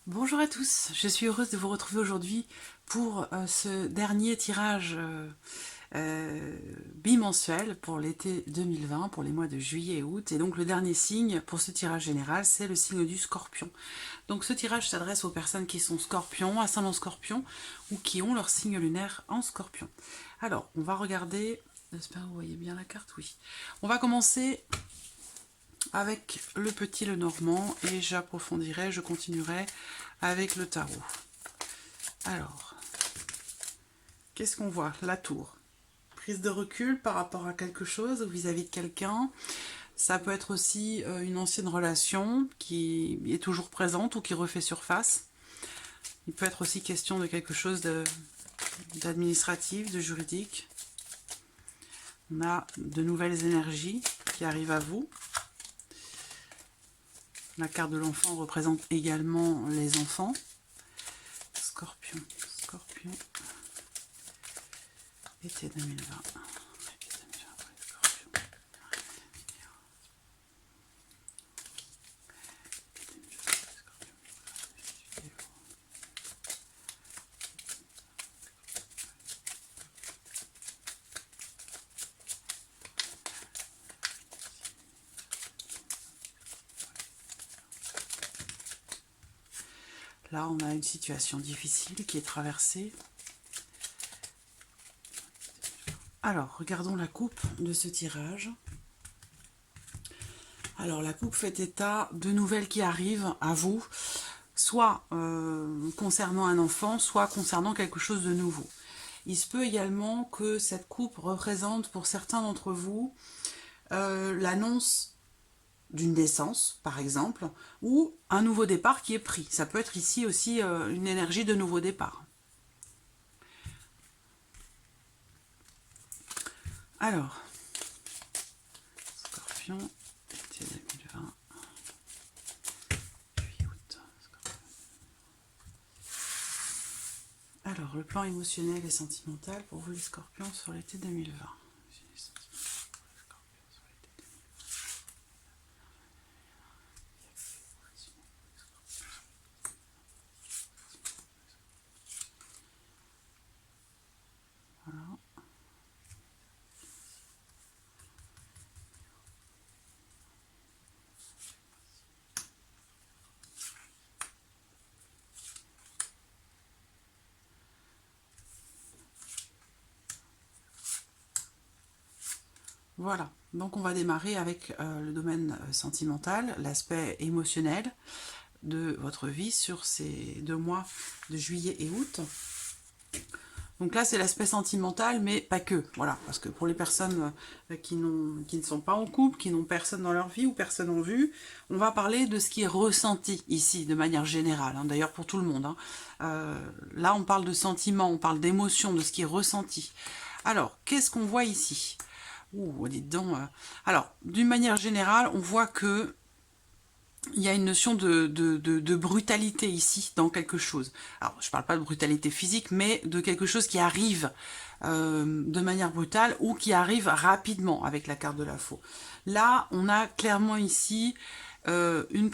Bonjour à tous, je suis heureuse de vous retrouver aujourd'hui pour ce dernier tirage bimensuel pour l'été 2020, pour les mois de juillet et août. Et donc le dernier signe pour ce tirage général, c'est le signe du Scorpion. Donc ce tirage s'adresse aux personnes qui sont Scorpion, ascendant Scorpion, ou qui ont leur signe lunaire en Scorpion. Alors, on va regarder, j'espère que vous voyez bien la carte, oui. On va commencer avec le petit Lenormand et j'approfondirai, je continuerai avec le tarot. Alors, qu'est-ce qu'on voit? La tour. Prise de recul par rapport à quelque chose ou vis-à-vis de quelqu'un. Ça peut être aussi une ancienne relation qui est toujours présente ou qui refait surface. Il peut être aussi question de quelque chose d'administratif, de juridique. On a de nouvelles énergies qui arrivent à vous. La carte de l'enfant représente également les enfants. Scorpion, Scorpion, été 2020. Là, on a une situation difficile qui est traversée. Alors, regardons la coupe de ce tirage. Alors, la coupe fait état de nouvelles qui arrivent à vous, soit concernant un enfant, soit concernant quelque chose de nouveau. Il se peut également que cette coupe représente pour certains d'entre vous l'annonce d'une naissance, par exemple, ou un nouveau départ qui est pris. Ça peut être ici aussi une énergie de nouveau départ. Alors, Scorpion, été 2020, juillet, août. Alors, le plan émotionnel et sentimental pour vous les Scorpions sur l'été 2020. Voilà, donc on va démarrer avec le domaine sentimental, l'aspect émotionnel de votre vie sur ces 2 mois de juillet et août. Donc là, c'est l'aspect sentimental, mais pas que. Voilà, parce que pour les personnes qui ne sont pas en couple, qui n'ont personne dans leur vie ou personne en vue, on va parler de ce qui est ressenti ici, de manière générale, hein, d'ailleurs pour tout le monde. Là, on parle de sentiments, on parle d'émotions, de ce qui est ressenti. Alors, qu'est-ce qu'on voit ici? Ouh, dites donc. Alors, d'une manière générale, on voit que il y a une notion de brutalité ici dans quelque chose. Alors, je ne parle pas de brutalité physique, mais de quelque chose qui arrive de manière brutale ou qui arrive rapidement avec la carte de la faux. Là, on a clairement ici une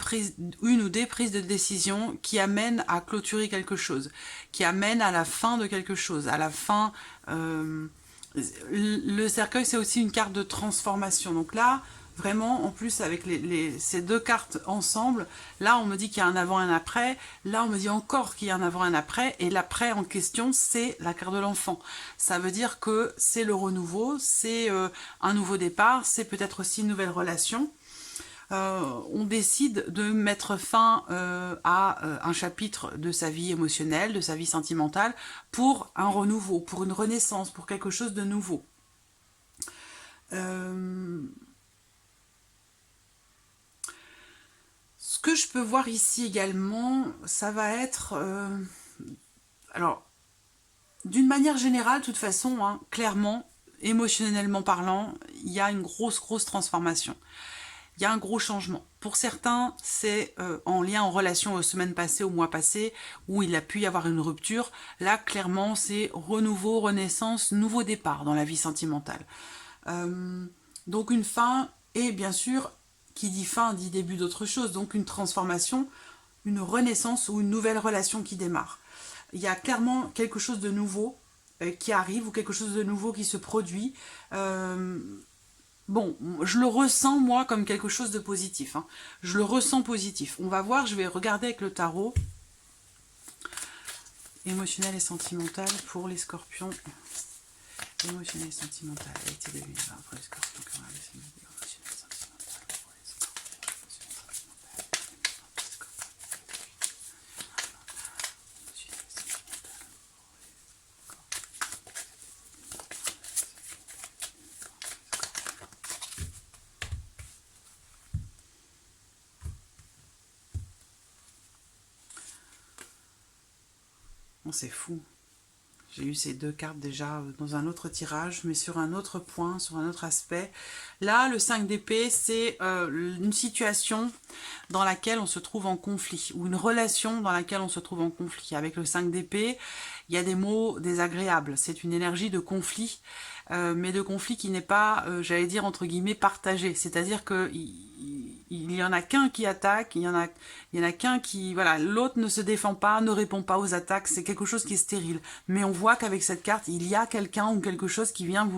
ou des prises de décision qui amènent à clôturer quelque chose, qui amènent à la fin de quelque chose, à la fin... le cercueil, c'est aussi une carte de transformation. Donc là, vraiment, en plus, avec ces 2 cartes ensemble, là, on me dit qu'il y a un avant et un après. Là, on me dit encore qu'il y a un avant et un après. Et l'après en question, c'est la carte de l'enfant. Ça veut dire que c'est le renouveau, c'est un nouveau départ, c'est peut-être aussi une nouvelle relation. On décide de mettre fin à un chapitre de sa vie émotionnelle, de sa vie sentimentale, pour un renouveau, pour une renaissance, pour quelque chose de nouveau. Ce que je peux voir ici également, ça va être... alors, d'une manière générale, de toute façon, hein, clairement, émotionnellement parlant, il y a une grosse transformation. Il y a un gros changement. Pour certains, c'est en lien, en relation aux semaines passées, aux mois passés, où il a pu y avoir une rupture. Là, clairement, c'est renouveau, renaissance, nouveau départ dans la vie sentimentale. Donc une fin, et bien sûr, qui dit fin dit début d'autre chose, donc une transformation, une renaissance ou une nouvelle relation qui démarre. Il y a clairement quelque chose de nouveau qui arrive ou quelque chose de nouveau qui se produit. Bon, je le ressens moi comme quelque chose de positif. Hein. Je le ressens positif. On va voir, je vais regarder avec le tarot. Émotionnel et sentimental pour les scorpions. Émotionnel et sentimental. Été 2020 pour les scorpions. Émotionnel et sentimental pour les scorpions. C'est fou. J'ai eu ces deux cartes déjà dans un autre tirage, mais sur un autre point, sur un autre aspect. Là, le 5 d'épée, c'est une situation dans laquelle on se trouve en conflit, ou une relation dans laquelle on se trouve en conflit. Avec le 5 d'épée, il y a des mots désagréables. C'est une énergie de conflit, mais de conflit qui n'est pas, j'allais dire, entre guillemets, partagé. C'est-à-dire que il y en a qu'un qui attaque, il y en a qu'un qui... Voilà, l'autre ne se défend pas, ne répond pas aux attaques, c'est quelque chose qui est stérile. Mais on voit qu'avec cette carte, il y a quelqu'un ou quelque chose qui vient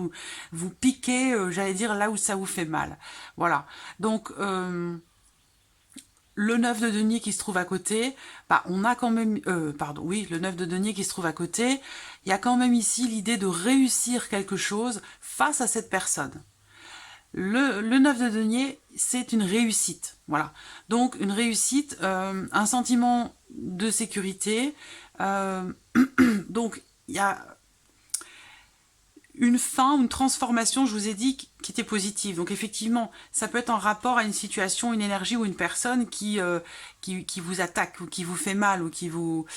vous piquer, j'allais dire, là où ça vous fait mal. Voilà. Donc, le 9 de denier qui se trouve à côté, bah, on a quand même... le 9 de denier qui se trouve à côté, il y a quand même ici l'idée de réussir quelque chose face à cette personne. Le 9 de denier, c'est une réussite. Voilà. Donc, une réussite, un sentiment de sécurité. Donc, il y a une fin, une transformation, je vous ai dit, qui était positive. Donc, effectivement, ça peut être en rapport à une situation, une énergie ou une personne qui vous attaque ou qui vous fait mal ou qui vous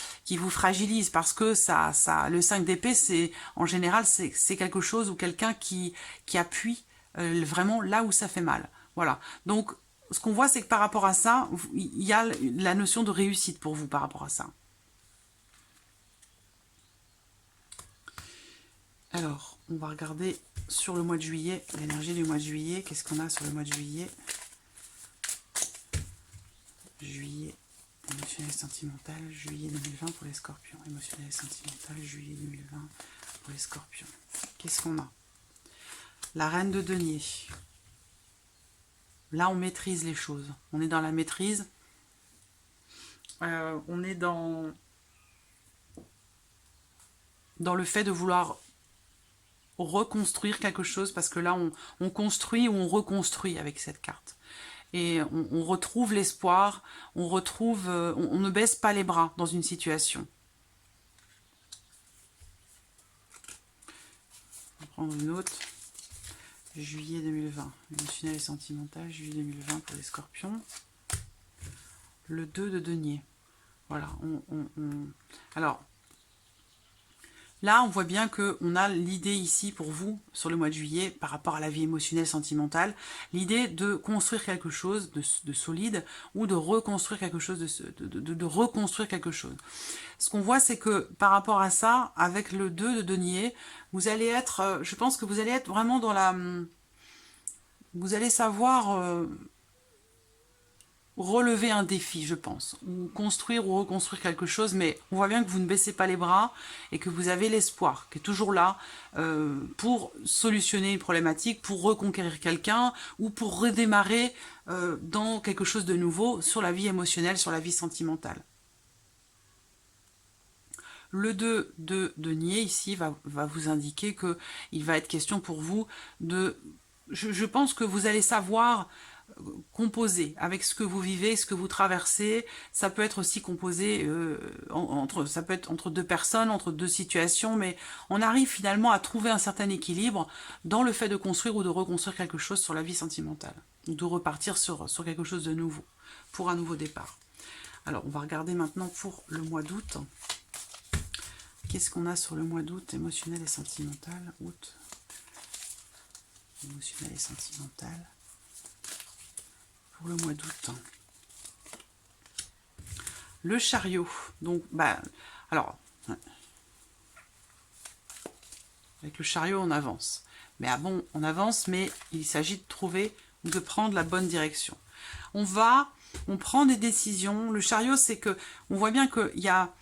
fragilise. Parce que le 5 d'épée, c'est en général, c'est quelque chose ou quelqu'un qui appuie vraiment là où ça fait mal. Voilà. Donc, ce qu'on voit, c'est que par rapport à ça, il y a la notion de réussite pour vous par rapport à ça. Alors, on va regarder sur le mois de juillet, l'énergie du mois de juillet. Qu'est-ce qu'on a sur le mois de juillet? Juillet, émotionnel et sentimental, juillet 2020 pour les scorpions. Émotionnel et sentimental, juillet 2020 pour les scorpions. Qu'est-ce qu'on a? La reine de denier. Là, on maîtrise les choses. On est dans la maîtrise. On est dans le fait de vouloir reconstruire quelque chose, parce que là, on construit ou on reconstruit avec cette carte. Et on retrouve l'espoir, on ne baisse pas les bras dans une situation. On va prendre une autre. Juillet 2020, émotionnel et sentimental, juillet 2020 pour les scorpions. Le 2 de denier. Voilà. Alors, là, on voit bien qu'on a l'idée ici pour vous, sur le mois de juillet, par rapport à la vie émotionnelle, sentimentale, l'idée de construire quelque chose de solide ou de reconstruire quelque chose, de reconstruire quelque chose. Ce qu'on voit, c'est que par rapport à ça, avec le 2 de denier, vous allez être, je pense que vous allez être vraiment dans la... Vous allez savoir relever un défi, je pense, ou construire ou reconstruire quelque chose, mais on voit bien que vous ne baissez pas les bras et que vous avez l'espoir qui est toujours là pour solutionner une problématique, pour reconquérir quelqu'un ou pour redémarrer dans quelque chose de nouveau sur la vie émotionnelle, sur la vie sentimentale. Le 2 de denier, ici, va vous indiquer qu'il va être question pour vous de... Je pense que vous allez savoir composer avec ce que vous vivez, ce que vous traversez. Ça peut être aussi composé ça peut être entre deux personnes, entre deux situations, mais on arrive finalement à trouver un certain équilibre dans le fait de construire ou de reconstruire quelque chose sur la vie sentimentale, ou de repartir sur quelque chose de nouveau, pour un nouveau départ. Alors, on va regarder maintenant pour le mois d'août. Qu'est-ce qu'on a sur le mois d'août? Émotionnel et sentimental. Août. Émotionnel et sentimental. Pour le mois d'août. Le chariot. Donc, alors, avec le chariot, on avance. Mais on avance, mais il s'agit de trouver ou de prendre la bonne direction. On va on prend des décisions. Le chariot, c'est que on voit bien qu'il y a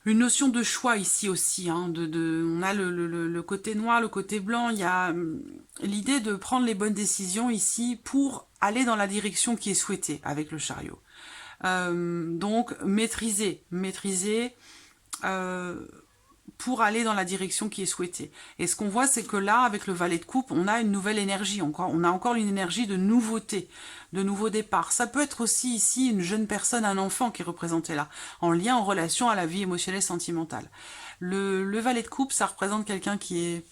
une notion de choix ici aussi. Hein, on a le côté noir, le côté blanc. Il y a l'idée de prendre les bonnes décisions ici pour aller dans la direction qui est souhaitée avec le chariot. Donc maîtriser pour aller dans la direction qui est souhaitée. Et ce qu'on voit, c'est que là, avec le valet de coupe, on a une nouvelle énergie, on a encore une énergie de nouveauté, de nouveau départ. Ça peut être aussi ici une jeune personne, un enfant qui est représenté là, en lien, en relation à la vie émotionnelle sentimentale. Le valet de coupe, ça représente quelqu'un qui est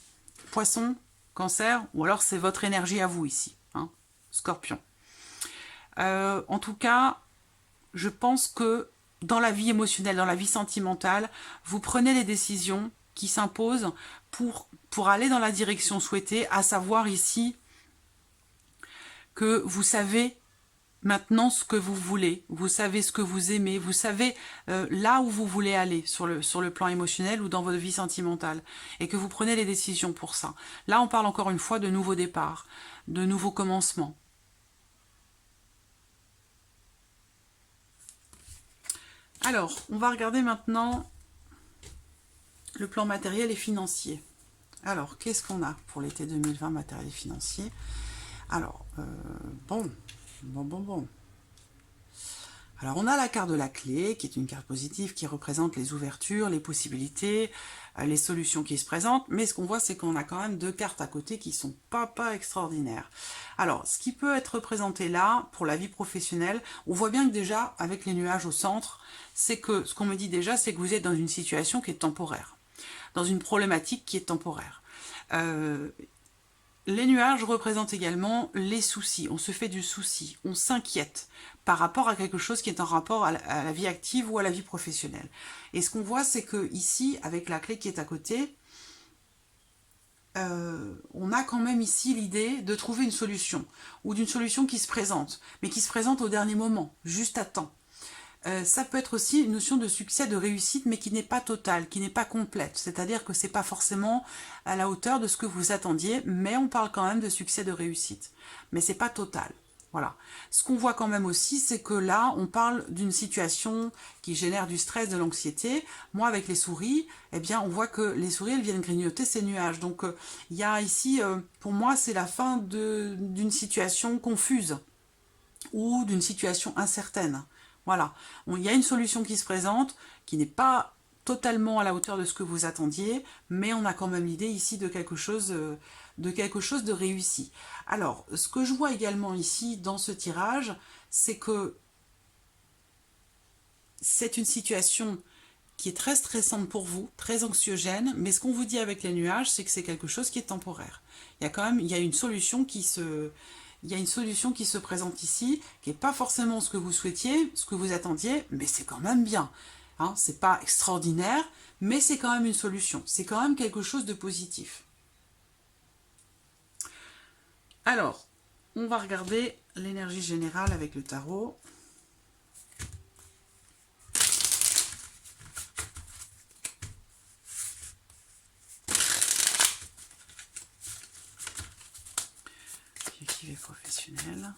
poisson, cancer, ou alors c'est votre énergie à vous ici, hein, scorpion. En tout cas, je pense que dans la vie émotionnelle, dans la vie sentimentale, vous prenez les décisions qui s'imposent pour aller dans la direction souhaitée, à savoir ici que vous savez maintenant ce que vous voulez, vous savez ce que vous aimez, vous savez là où vous voulez aller sur le plan émotionnel ou dans votre vie sentimentale, et que vous prenez les décisions pour ça. Là, on parle encore une fois de nouveaux départs, de nouveaux commencements. Alors, on va regarder maintenant le plan matériel et financier. Alors, qu'est-ce qu'on a pour l'été 2020 matériel et financier? Alors, bon. Alors, on a la carte de la clé, qui est une carte positive, qui représente les ouvertures, les possibilités, les solutions qui se présentent. Mais ce qu'on voit, c'est qu'on a quand même deux cartes à côté qui sont pas extraordinaires. Alors, ce qui peut être représenté là, pour la vie professionnelle, on voit bien que déjà, avec les nuages au centre, c'est que, ce qu'on me dit déjà, c'est que vous êtes dans une situation qui est temporaire, dans une problématique qui est temporaire. Les nuages représentent également les soucis. On se fait du souci, on s'inquiète par rapport à quelque chose qui est en rapport à la vie active ou à la vie professionnelle. Et ce qu'on voit, c'est que ici, avec la clé qui est à côté, on a quand même ici l'idée de trouver une solution, ou d'une solution qui se présente, mais qui se présente au dernier moment, juste à temps. Ça peut être aussi une notion de succès, de réussite, mais qui n'est pas totale, qui n'est pas complète. C'est-à-dire que c'est pas forcément à la hauteur de ce que vous attendiez, mais on parle quand même de succès, de réussite. Mais c'est pas total. Voilà. Ce qu'on voit quand même aussi, c'est que là, on parle d'une situation qui génère du stress, de l'anxiété. Moi, avec les souris, eh bien, on voit que les souris, elles viennent grignoter ces nuages. Donc, il y a ici, pour moi, c'est la fin d'une situation confuse ou d'une situation incertaine. Voilà, il y a une solution qui se présente, qui n'est pas totalement à la hauteur de ce que vous attendiez, mais on a quand même l'idée ici de quelque chose de réussi. Alors, ce que je vois également ici dans ce tirage, c'est que c'est une situation qui est très stressante pour vous, très anxiogène, mais ce qu'on vous dit avec les nuages, c'est que c'est quelque chose qui est temporaire. Il y a une solution qui se présente ici, qui n'est pas forcément ce que vous souhaitiez, ce que vous attendiez, mais c'est quand même bien. Hein, c'est pas extraordinaire, mais c'est quand même une solution. C'est quand même quelque chose de positif. Alors, on va regarder l'énergie générale avec le tarot. Professionnel.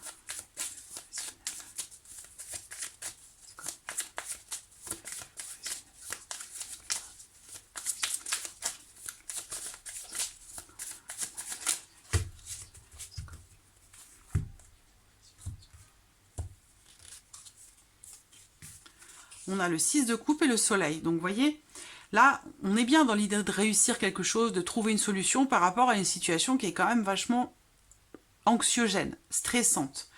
On a le 6 de coupe et le soleil. Donc, vous voyez, là, on est bien dans l'idée de réussir quelque chose, de trouver une solution par rapport à une situation qui est quand même vachement anxiogène, stressante.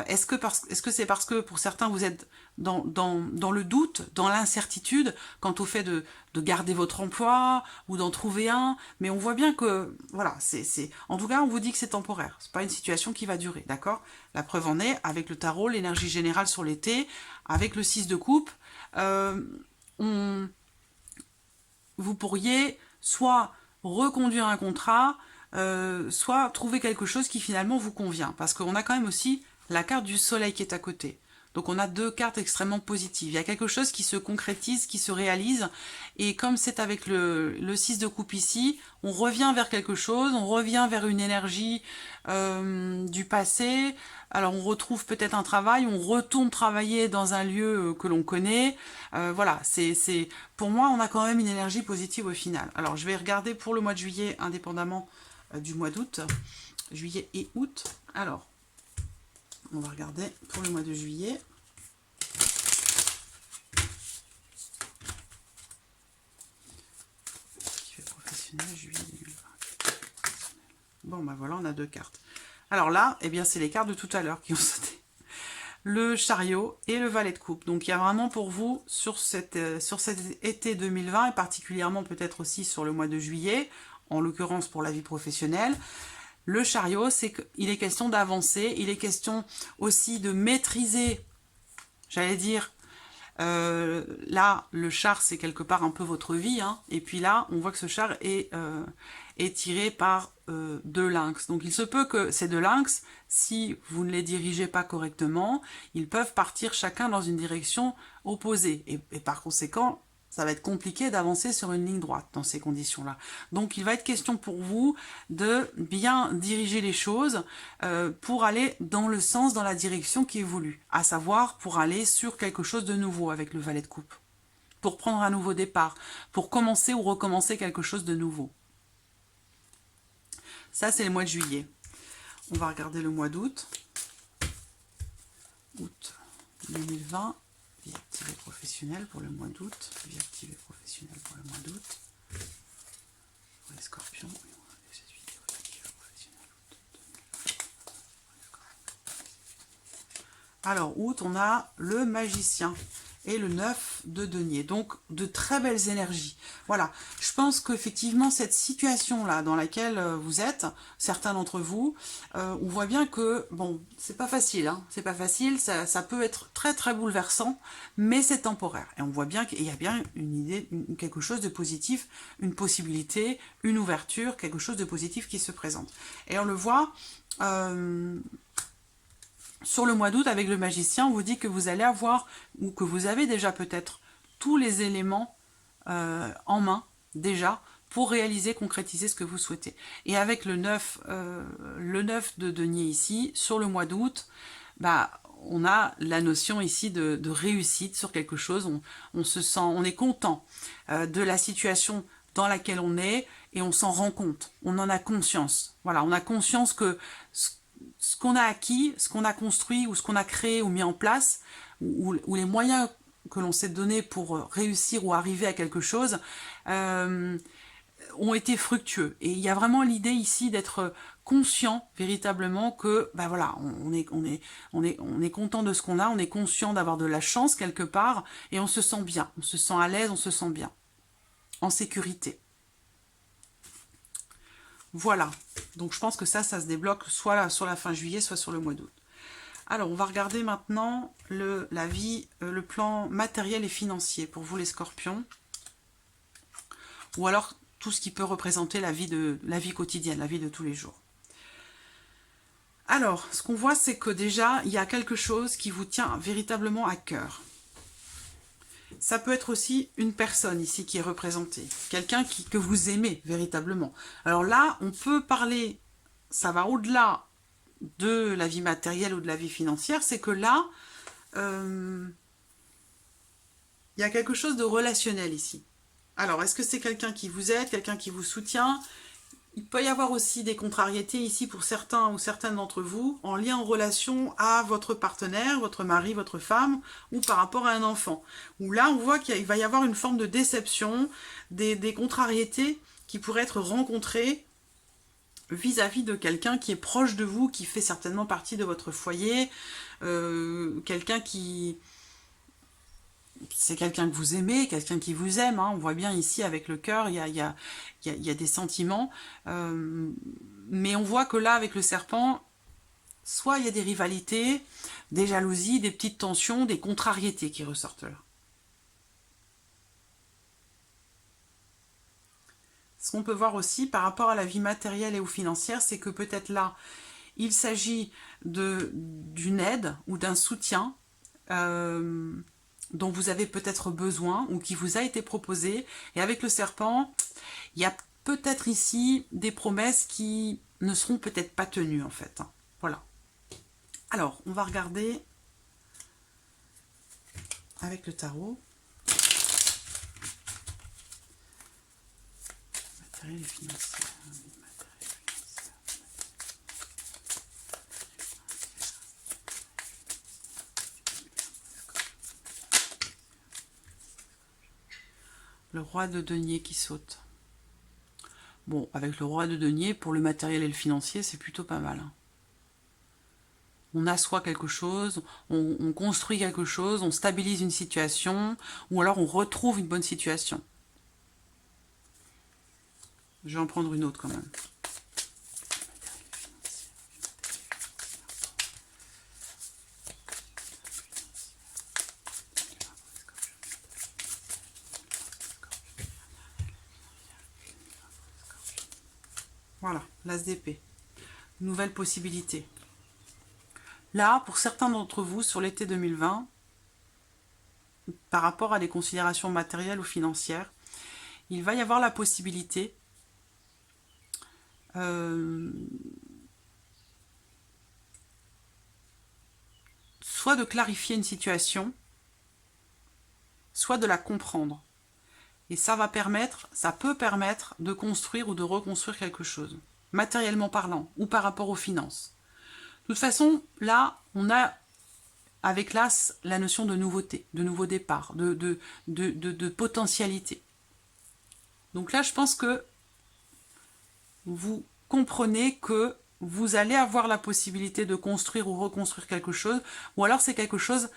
Est-ce que c'est parce que pour certains vous êtes dans le doute, dans l'incertitude quant au fait de garder votre emploi ou d'en trouver un, mais on voit bien que, voilà, en tout cas on vous dit que c'est temporaire, c'est pas une situation qui va durer, d'accord? La preuve en est, avec le tarot, l'énergie générale sur l'été, avec le 6 de coupe, vous pourriez soit reconduire un contrat, soit trouver quelque chose qui finalement vous convient. Parce qu'on a quand même aussi la carte du soleil qui est à côté. Donc on a deux cartes extrêmement positives. Il y a quelque chose qui se concrétise, qui se réalise. Et comme c'est avec le 6 de coupe ici, on revient vers quelque chose, on revient vers une énergie du passé. Alors on retrouve peut-être un travail, on retourne travailler dans un lieu que l'on connaît. Voilà, pour moi, on a quand même une énergie positive au final. Alors je vais regarder pour le mois de juillet, indépendamment du mois d'août. Juillet et août. Alors, on va regarder pour le mois de juillet. Professionnel, juillet 2020. Bon, ben voilà, on a deux cartes. Alors là, eh bien, c'est les cartes de tout à l'heure qui ont sauté. Le chariot et le valet de coupe. Donc, il y a vraiment pour vous, sur cet été 2020, et particulièrement peut-être aussi sur le mois de juillet, en l'occurrence pour la vie professionnelle, le chariot, c'est qu'il est question d'avancer, il est question aussi de maîtriser, j'allais dire, là, le char, c'est quelque part un peu votre vie, hein, et puis là, on voit que ce char est tiré par deux lynx. Donc il se peut que ces deux lynx, si vous ne les dirigez pas correctement, ils peuvent partir chacun dans une direction opposée, et par conséquent, ça va être compliqué d'avancer sur une ligne droite dans ces conditions-là. Donc il va être question pour vous de bien diriger les choses pour aller dans le sens, dans la direction qui est voulue. À savoir, pour aller sur quelque chose de nouveau avec le valet de coupe. Pour prendre un nouveau départ. Pour commencer ou recommencer quelque chose de nouveau. Ça, c'est le mois de juillet. On va regarder le mois d'août. Août 2020. Vie active et professionnelle pour le mois d'août. Vie active et professionnelle pour le mois d'août. Pour les scorpions. Alors, août, on a le magicien et le 9 de denier. Donc, de très belles énergies. Voilà. Je pense qu'effectivement, cette situation-là dans laquelle vous êtes, certains d'entre vous, on voit bien que, bon, c'est pas facile, hein. C'est pas facile, ça peut être très très bouleversant, mais c'est temporaire. Et on voit bien qu'il y a bien une idée, quelque chose de positif, une possibilité, une ouverture, quelque chose de positif qui se présente. Et on le voit... sur le mois d'août, avec le magicien, on vous dit que vous allez avoir, ou que vous avez déjà peut-être, tous les éléments en main, déjà, pour réaliser, concrétiser ce que vous souhaitez. Et avec le 9 de denier ici, sur le mois d'août, bah, on a la notion ici de réussite sur quelque chose. On se sent, on est content de la situation dans laquelle on est, et on s'en rend compte. On en a conscience. Voilà, on a conscience que ce qu'on a acquis, ce qu'on a construit, ou ce qu'on a créé ou mis en place, ou les moyens que l'on s'est donnés pour réussir ou arriver à quelque chose, ont été fructueux. Et il y a vraiment l'idée ici d'être conscient véritablement que, ben voilà, on est content de ce qu'on a, on est conscient d'avoir de la chance quelque part, et on se sent bien, on se sent à l'aise, on se sent bien, en sécurité. Voilà, donc je pense que ça se débloque soit là, sur la fin juillet, soit sur le mois d'août. Alors, on va regarder maintenant le plan matériel et financier pour vous les scorpions. Ou alors tout ce qui peut représenter la vie quotidienne, la vie de tous les jours. Alors, ce qu'on voit, c'est que déjà, il y a quelque chose qui vous tient véritablement à cœur. Ça peut être aussi une personne ici qui est représentée, quelqu'un que vous aimez véritablement. Alors là, on peut parler, ça va au-delà de la vie matérielle ou de la vie financière, c'est que là, il y a quelque chose de relationnel ici. Alors, est-ce que c'est quelqu'un qui vous aide, quelqu'un qui vous soutient? Il peut y avoir aussi des contrariétés ici pour certains ou certaines d'entre vous en lien, en relation à votre partenaire, votre mari, votre femme, ou par rapport à un enfant. Où là, on voit qu'il va y avoir une forme de déception, des contrariétés qui pourraient être rencontrées vis-à-vis de quelqu'un qui est proche de vous, qui fait certainement partie de votre foyer, quelqu'un qui... C'est quelqu'un que vous aimez, quelqu'un qui vous aime, hein. On voit bien ici avec le cœur, il y a des sentiments, mais on voit que là avec le serpent, soit il y a des rivalités, des jalousies, des petites tensions, des contrariétés qui ressortent là. Ce qu'on peut voir aussi par rapport à la vie matérielle et ou financière, c'est que peut-être là, il s'agit d'une aide ou d'un soutien dont vous avez peut-être besoin ou qui vous a été proposé. Et avec le serpent, il y a peut-être ici des promesses qui ne seront peut-être pas tenues en fait. Voilà. Alors, on va regarder avec le tarot. Matériel et financier. Le roi de denier qui saute. Bon, avec le roi de denier, pour le matériel et le financier, c'est plutôt pas mal. On assoit quelque chose, on construit quelque chose, on stabilise une situation, ou alors on retrouve une bonne situation. Je vais en prendre une autre quand même. Voilà, l'as d'épée. Nouvelle possibilité. Là, pour certains d'entre vous, sur l'été 2020, par rapport à des considérations matérielles ou financières, il va y avoir la possibilité soit de clarifier une situation, soit de la comprendre. Et ça peut permettre de construire ou de reconstruire quelque chose, matériellement parlant, ou par rapport aux finances. De toute façon, là, on a avec l'as la notion de nouveauté, de nouveau départ, de potentialité. Donc là, je pense que vous comprenez que vous allez avoir la possibilité de construire ou reconstruire quelque chose, ou alors c'est quelque chose,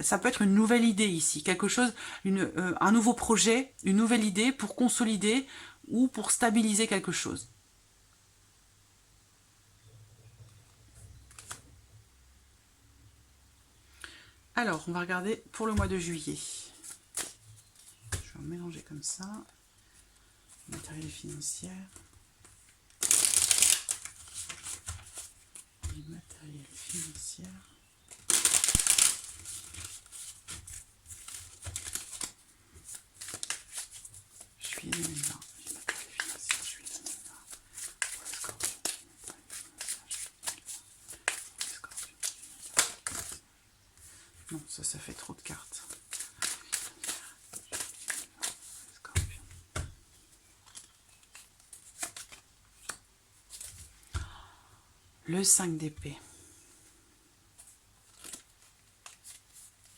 ça peut être une nouvelle idée ici, quelque chose, un nouveau projet, une nouvelle idée pour consolider ou pour stabiliser quelque chose. Alors, on va regarder pour le mois de juillet. Je vais mélanger comme ça. Matériel financier. Matériel financier. Juillet 2020. Matériel financier, juillet 2020. Pour le scorpion. Non, ça fait trop de cartes. Le 5 d'épée.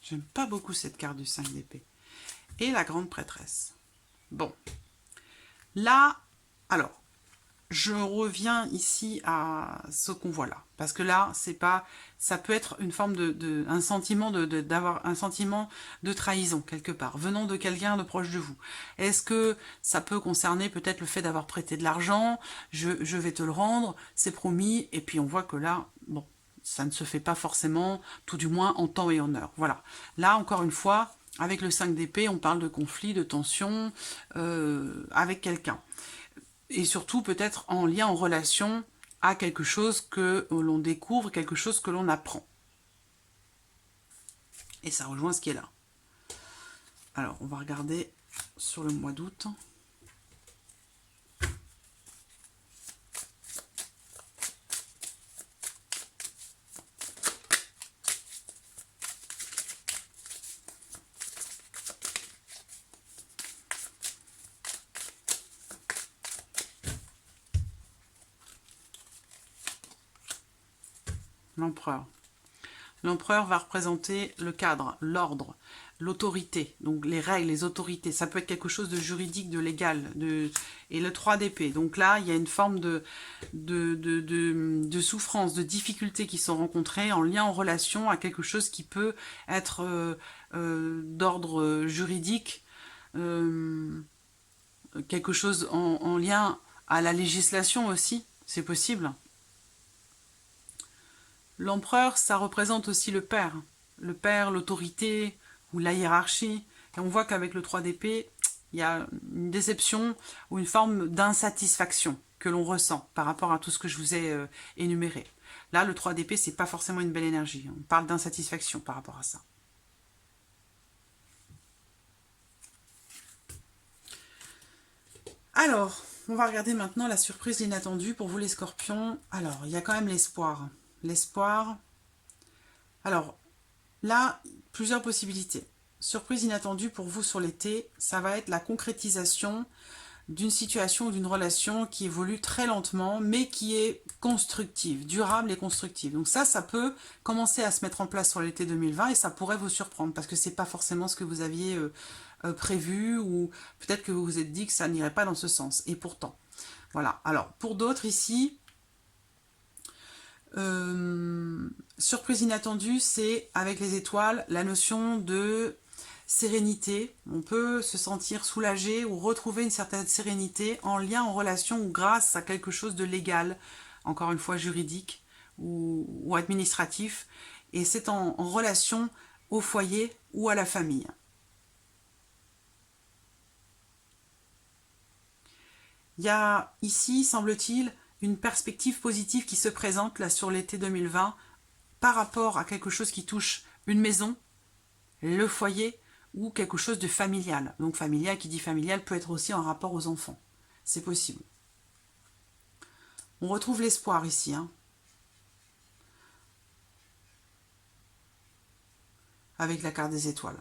J'aime pas beaucoup cette carte du 5 d'épée. Et la grande prêtresse. Bon. Là, alors, je reviens ici à ce qu'on voit là. Parce que là, c'est pas, ça peut être une forme un sentiment d'avoir un sentiment de trahison quelque part, venant de quelqu'un de proche de vous. Est-ce que ça peut concerner peut-être le fait d'avoir prêté de l'argent, je vais te le rendre, c'est promis, et puis on voit que là, bon, ça ne se fait pas forcément, tout du moins en temps et en heure. Voilà. Là, encore une fois, avec le 5 d'épée, on parle de conflit, de tension avec quelqu'un. Et surtout peut-être en lien, en relation à quelque chose que l'on découvre, quelque chose que l'on apprend. Et ça rejoint ce qui est là. Alors, on va regarder sur le mois d'août. L'empereur. L'empereur va représenter le cadre, l'ordre, l'autorité, donc les règles, les autorités. Ça peut être quelque chose de juridique, de légal. Et le 3 d'épée. Donc là, il y a une forme de souffrance, de difficultés qui sont rencontrées en lien, en relation à quelque chose qui peut être d'ordre juridique, quelque chose en lien à la législation aussi, c'est possible. L'empereur, ça représente aussi le père, l'autorité ou la hiérarchie. Et on voit qu'avec le 3 d'épée, il y a une déception ou une forme d'insatisfaction que l'on ressent par rapport à tout ce que je vous ai énuméré. Là, le 3 d'épée, c'est pas forcément une belle énergie. On parle d'insatisfaction par rapport à ça. Alors, on va regarder maintenant la surprise inattendue pour vous les scorpions. Alors, il y a quand même l'espoir. L'espoir. Alors, là, plusieurs possibilités. Surprise inattendue pour vous sur l'été, ça va être la concrétisation d'une situation ou d'une relation qui évolue très lentement, mais qui est constructive, durable et constructive. Donc ça peut commencer à se mettre en place sur l'été 2020 et ça pourrait vous surprendre parce que c'est pas forcément ce que vous aviez prévu ou peut-être que vous vous êtes dit que ça n'irait pas dans ce sens. Et pourtant, voilà. Alors, pour d'autres ici, surprise inattendue, c'est avec les étoiles, la notion de sérénité. On peut se sentir soulagé ou retrouver une certaine sérénité en lien, en relation ou grâce à quelque chose de légal, encore une fois juridique ou administratif. Et c'est en relation au foyer ou à la famille. Il y a ici, semble-t-il, une perspective positive qui se présente là sur l'été 2020 par rapport à quelque chose qui touche une maison, le foyer ou quelque chose de familial. Donc familial, qui dit familial, peut être aussi en rapport aux enfants. C'est possible. On retrouve l'espoir ici. Avec la carte des étoiles.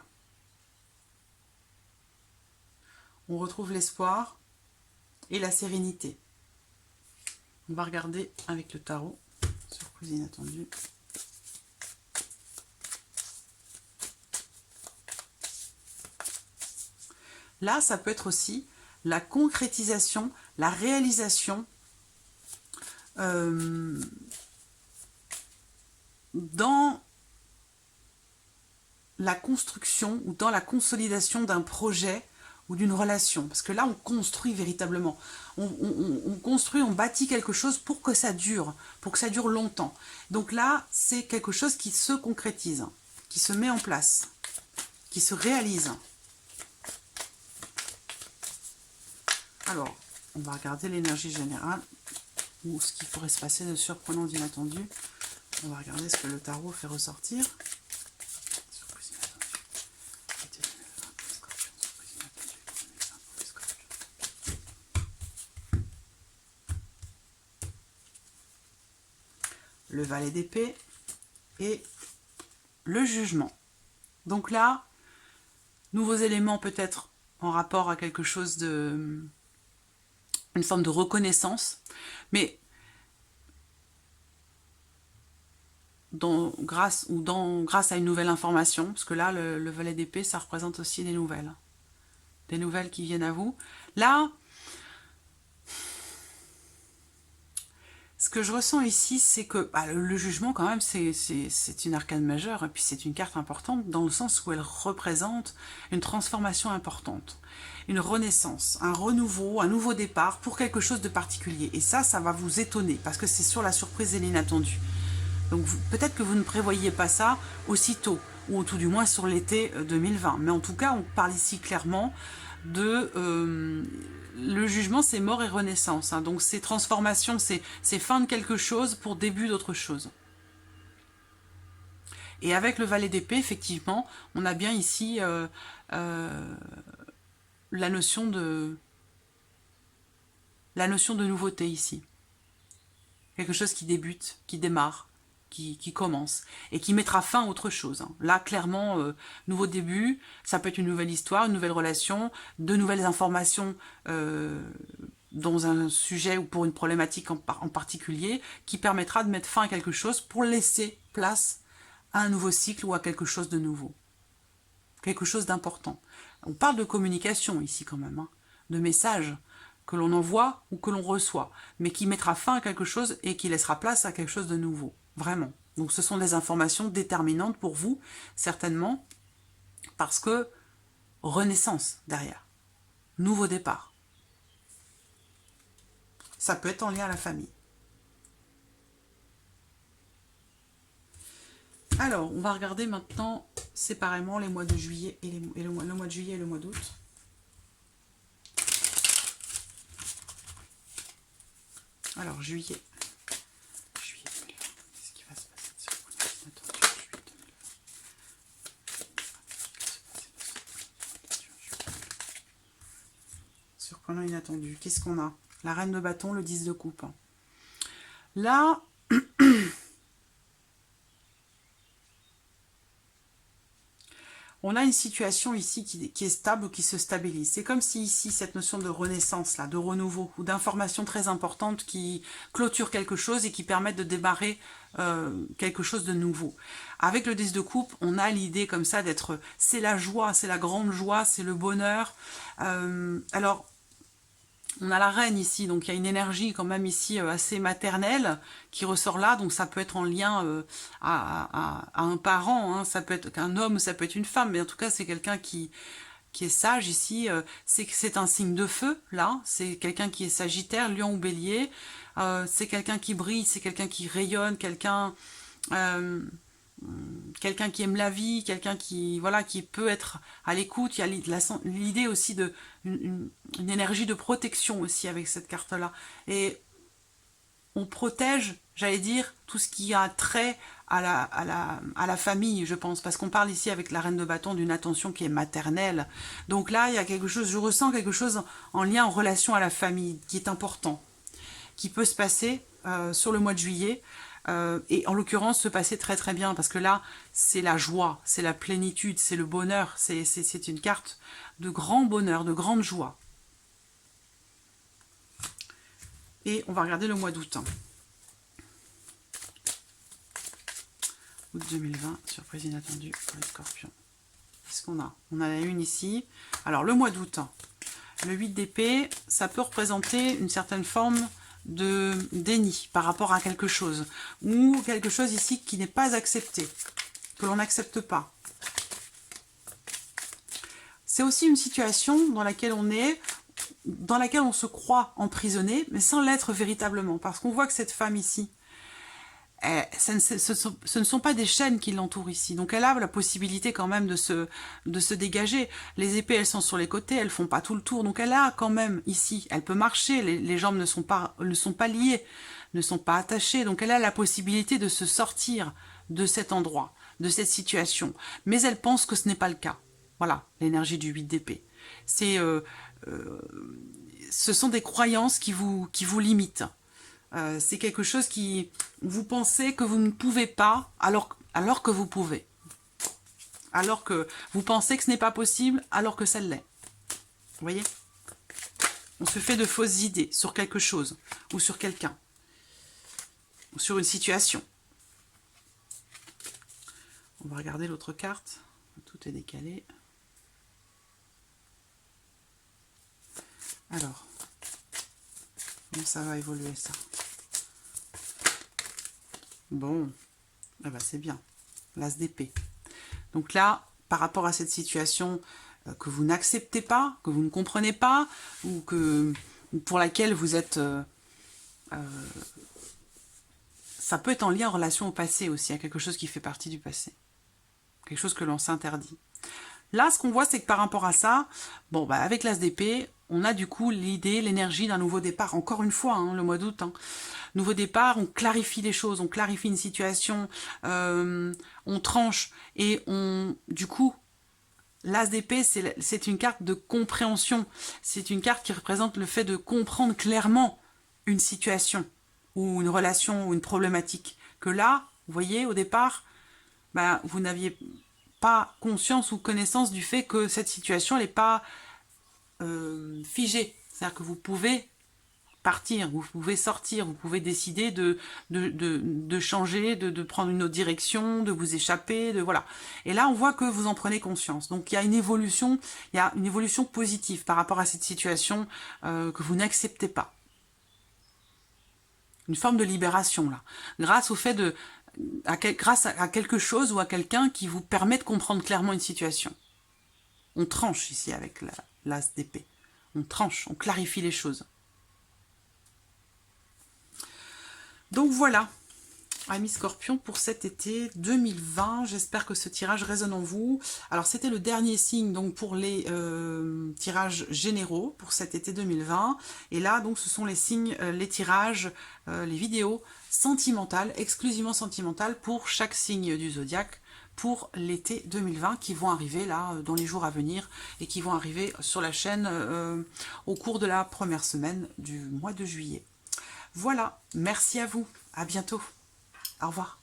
On retrouve l'espoir et la sérénité. On va regarder avec le tarot. Surprise inattendue. Là, ça peut être aussi la concrétisation, la réalisation dans la construction ou dans la consolidation d'un projet ou d'une relation. Parce que là, on construit véritablement. On construit, on bâtit quelque chose pour que ça dure longtemps. Donc là, c'est quelque chose qui se concrétise, qui se met en place, qui se réalise. Alors, on va regarder l'énergie générale ou ce qui pourrait se passer de surprenant, d'inattendu. On va regarder ce que le tarot fait ressortir. Le valet d'épée et le jugement. Donc là, nouveaux éléments peut-être en rapport à quelque chose de... une forme de reconnaissance, mais grâce à une nouvelle information, parce que là, le valet d'épée, ça représente aussi des nouvelles qui viennent à vous. Là, ce que je ressens ici, c'est que le jugement, quand même, c'est une arcane majeure, et puis c'est une carte importante dans le sens où elle représente une transformation importante, une renaissance, un renouveau, un nouveau départ pour quelque chose de particulier. Et ça va vous étonner, parce que c'est sur la surprise et l'inattendu. Donc peut-être que vous ne prévoyez pas ça aussitôt, ou tout du moins sur l'été 2020. Mais en tout cas, on parle ici clairement de... le jugement, c'est mort et renaissance. Donc c'est transformation, c'est fin de quelque chose pour début d'autre chose. Et avec le valet d'épée, effectivement, on a bien ici la notion de nouveauté ici. Quelque chose qui débute, qui démarre, qui commence et qui mettra fin à autre chose. Là, clairement, nouveau début, ça peut être une nouvelle histoire, une nouvelle relation, de nouvelles informations dans un sujet ou pour une problématique en particulier qui permettra de mettre fin à quelque chose pour laisser place à un nouveau cycle ou à quelque chose de nouveau. Quelque chose d'important. On parle de communication ici quand même, de messages que l'on envoie ou que l'on reçoit, mais qui mettra fin à quelque chose et qui laissera place à quelque chose de nouveau. Vraiment. Donc ce sont des informations déterminantes pour vous, certainement, parce que renaissance derrière. Nouveau départ. Ça peut être en lien à la famille. Alors, on va regarder maintenant séparément les mois de juillet et le mois de juillet et le mois d'août. Alors, juillet. Qu'est-ce qui va se passer de surprenant, inattendu. Qu'est-ce qu'on a? La reine de bâton, le 10 de coupe. Là, on a une situation ici qui est stable ou qui se stabilise. C'est comme si ici, cette notion de renaissance, là, de renouveau, ou d'information très importante qui clôture quelque chose et qui permet de démarrer quelque chose de nouveau. Avec le 10 de coupe, on a l'idée comme ça d'être... C'est la joie, c'est la grande joie, c'est le bonheur. Alors, on a la reine ici, donc il y a une énergie quand même ici assez maternelle qui ressort là, donc ça peut être en lien à un parent, hein, ça peut être un homme, ça peut être une femme, mais en tout cas c'est quelqu'un qui est sage ici, c'est un signe de feu là, c'est quelqu'un qui est sagittaire, lion ou bélier, c'est quelqu'un qui brille, c'est quelqu'un qui rayonne, quelqu'un qui aime la vie, quelqu'un qui voilà qui peut être à l'écoute. Il y a l'idée aussi de une énergie de protection aussi avec cette carte là, et on protège, j'allais dire, tout ce qui a trait à la famille, je pense, parce qu'on parle ici avec la reine de bâton d'une attention qui est maternelle. Donc là il y a quelque chose, je ressens quelque chose en lien, en relation à la famille qui est important, qui peut se passer sur le mois de juillet. Et en l'occurrence se passer très très bien, parce que là c'est la joie, c'est la plénitude, c'est le bonheur, c'est une carte de grand bonheur, de grande joie. Et on va regarder le mois d'août. Août 2020, surprise inattendue pour les scorpions. Qu'est-ce qu'on a? On a la une ici. Alors le mois d'août, le 8 d'épée, ça peut représenter une certaine forme de déni par rapport à quelque chose, ou quelque chose ici qui n'est pas accepté, que l'on n'accepte pas. C'est aussi une situation dans laquelle on est, dans laquelle on se croit emprisonné, mais sans l'être véritablement, parce qu'on voit que cette femme ici, ce ne sont pas des chaînes qui l'entourent ici, donc elle a la possibilité quand même de se dégager. Les épées, elles sont sur les côtés, elles font pas tout le tour, donc elle a quand même ici, elle peut marcher, les jambes ne sont pas liées, ne sont pas attachées, donc elle a la possibilité de se sortir de cet endroit, de cette situation, mais elle pense que ce n'est pas le cas. Voilà, l'énergie du 8 d'épée. Ce sont des croyances qui vous limitent. C'est quelque chose qui... Vous pensez que vous ne pouvez pas, alors que vous pouvez. Alors que vous pensez que ce n'est pas possible, alors que ça l'est. Vous voyez? On se fait de fausses idées sur quelque chose, ou sur quelqu'un, ou sur une situation. On va regarder l'autre carte. Tout est décalé. Alors, comment ça va évoluer ça? Bon, ah bah c'est bien, l'as d'épée. Donc là, par rapport à cette situation que vous n'acceptez pas, que vous ne comprenez pas, ou pour laquelle vous êtes... ça peut être en lien en relation au passé aussi, à quelque chose qui fait partie du passé. Quelque chose que l'on s'interdit. Là, ce qu'on voit, c'est que par rapport à ça, bon, bah, avec l'as d'épée, on a du coup l'idée, l'énergie d'un nouveau départ. Encore une fois, hein, le mois d'août, hein. Nouveau départ, on clarifie les choses, on clarifie une situation, on tranche, et du coup, l'as d'épée, c'est une carte de compréhension. C'est une carte qui représente le fait de comprendre clairement une situation, ou une relation, ou une problématique. Que là, vous voyez, au départ, bah, vous n'aviez pas conscience ou connaissance du fait que cette situation n'est pas figée. C'est-à-dire que vous pouvez partir, vous pouvez sortir, vous pouvez décider de changer, de prendre une autre direction, de vous échapper, voilà. Et là, on voit que vous en prenez conscience. Donc, il y a une évolution positive par rapport à cette situation que vous n'acceptez pas. Une forme de libération, là. Grâce au fait grâce à quelque chose ou à quelqu'un qui vous permet de comprendre clairement une situation. On tranche ici avec l'as d'épée. On tranche, on clarifie les choses. Donc voilà, amis Scorpions, pour cet été 2020. J'espère que ce tirage résonne en vous. Alors, c'était le dernier signe donc pour les tirages généraux pour cet été 2020. Et là, donc, ce sont les signes, les tirages, les vidéos sentimentales, exclusivement sentimentales pour chaque signe du zodiaque, pour l'été 2020 qui vont arriver là dans les jours à venir et qui vont arriver sur la chaîne au cours de la première semaine du mois de juillet. Voilà, merci à vous, à bientôt, au revoir.